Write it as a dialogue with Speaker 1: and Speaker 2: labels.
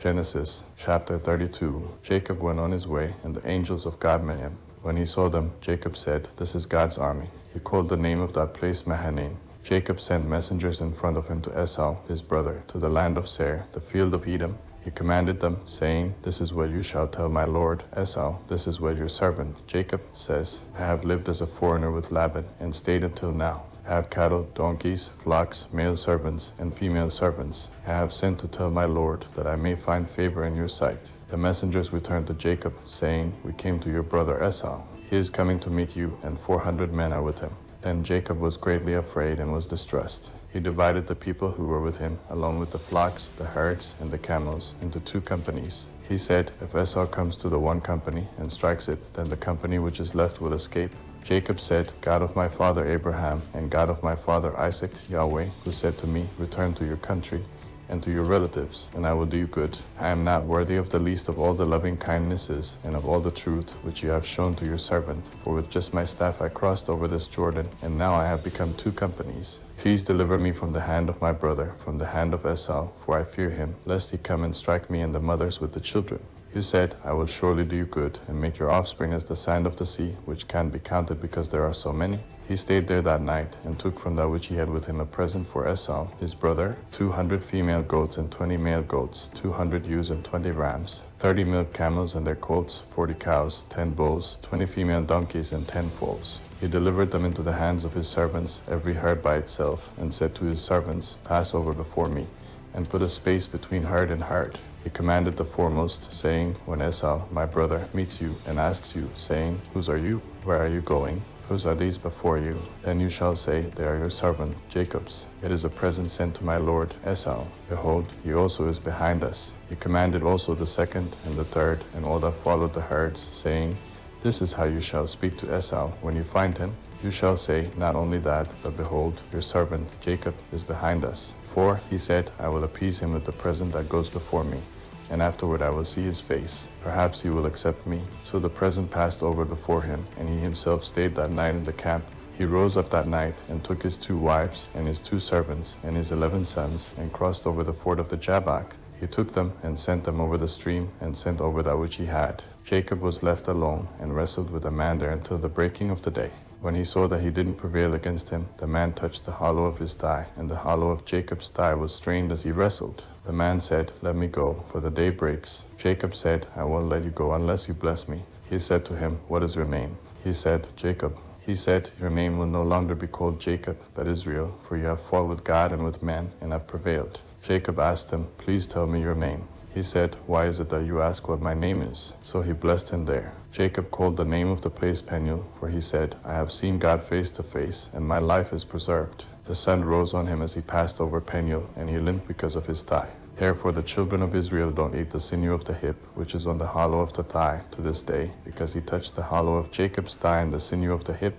Speaker 1: Genesis chapter 32. Jacob went on his way, and the angels of God met him. When he saw them, Jacob said, "This is God's army." He called the name of that place Mahanaim. Jacob sent messengers in front of him to Esau, his brother, to the land of Seir, the field of Edom. He commanded them, saying, "This is what you shall tell my lord Esau. This is what your servant Jacob says. I have lived as a foreigner with Laban, and stayed until now. I have cattle, donkeys, flocks, male servants, and female servants. I have sent to tell my lord, that I may find favor in your sight." The messengers returned to Jacob, saying, "We came to your brother Esau. He is coming to meet you, and 400 men are with him." Then Jacob was greatly afraid and was distressed. He divided the people who were with him, along with the flocks, the herds, and the camels, into 2 companies. He said, "If Esau comes to the one company and strikes it, then the company which is left will escape." Jacob said, "God of my father Abraham, and God of my father Isaac, Yahweh, who said to me, 'Return to your country and to your relatives, and I will do you good.' I am not worthy of the least of all the loving kindnesses and of all the truth which you have shown to your servant. For with just my staff I crossed over this Jordan, and now I have become 2 companies. Please deliver me from the hand of my brother, from the hand of Esau, for I fear him, lest he come and strike me and the mothers with the children. You said, 'I will surely do you good, and make your offspring as the sand of the sea, which can't be counted because there are so many.'" He stayed there that night, and took from that which he had with him a present for Esau, his brother, 200 female goats and 20 male goats, 200 ewes and 20 rams, 30 milk camels and their colts, 40 cows, 10 bulls, 20 female donkeys, and 10 foals. He delivered them into the hands of his servants, every herd by itself, and said to his servants, "Pass over before me, and put a space between herd and herd." He commanded the foremost, saying, "When Esau, my brother, meets you and asks you, saying, 'Whose are you? Where are you going? Whose are these before you?' Then you shall say, 'They are your servant Jacob's. It is a present sent to my lord Esau. Behold, he also is behind us." He commanded also the second and the third, and all that followed the herds, saying, "This is how you shall speak to Esau when you find him. You shall say, not only that, but behold, your servant Jacob is behind us. For, he said, I will appease him with the present that goes before me, and afterward I will see his face. Perhaps he will accept me." So the present passed over before him, and he himself stayed that night in the camp. He rose up that night, and took his 2 wives, and his 2 servants, and his 11 sons, and crossed over the ford of the Jabbok. He took them, and sent them over the stream, and sent over that which he had. Jacob was left alone, and wrestled with a man there until the breaking of the day. When he saw that he didn't prevail against him, the man touched the hollow of his thigh, and the hollow of Jacob's thigh was strained as he wrestled. The man said, "Let me go, for the day breaks." Jacob said, "I won't let you go unless you bless me." He said to him, "What is your name?" He said, "Jacob." He said, "Your name will no longer be called Jacob, but Israel, for you have fought with God and with men, and have prevailed." Jacob asked him, "Please tell me your name." He said, "Why is it that you ask what my name is?" So he blessed him there. Jacob called the name of the place Peniel, for he said, "I have seen God face to face, and my life is preserved." The sun rose on him as he passed over Peniel, and he limped because of his thigh. Therefore the children of Israel don't eat the sinew of the hip, which is on the hollow of the thigh, to this day, because he touched the hollow of Jacob's thigh and the sinew of the hip.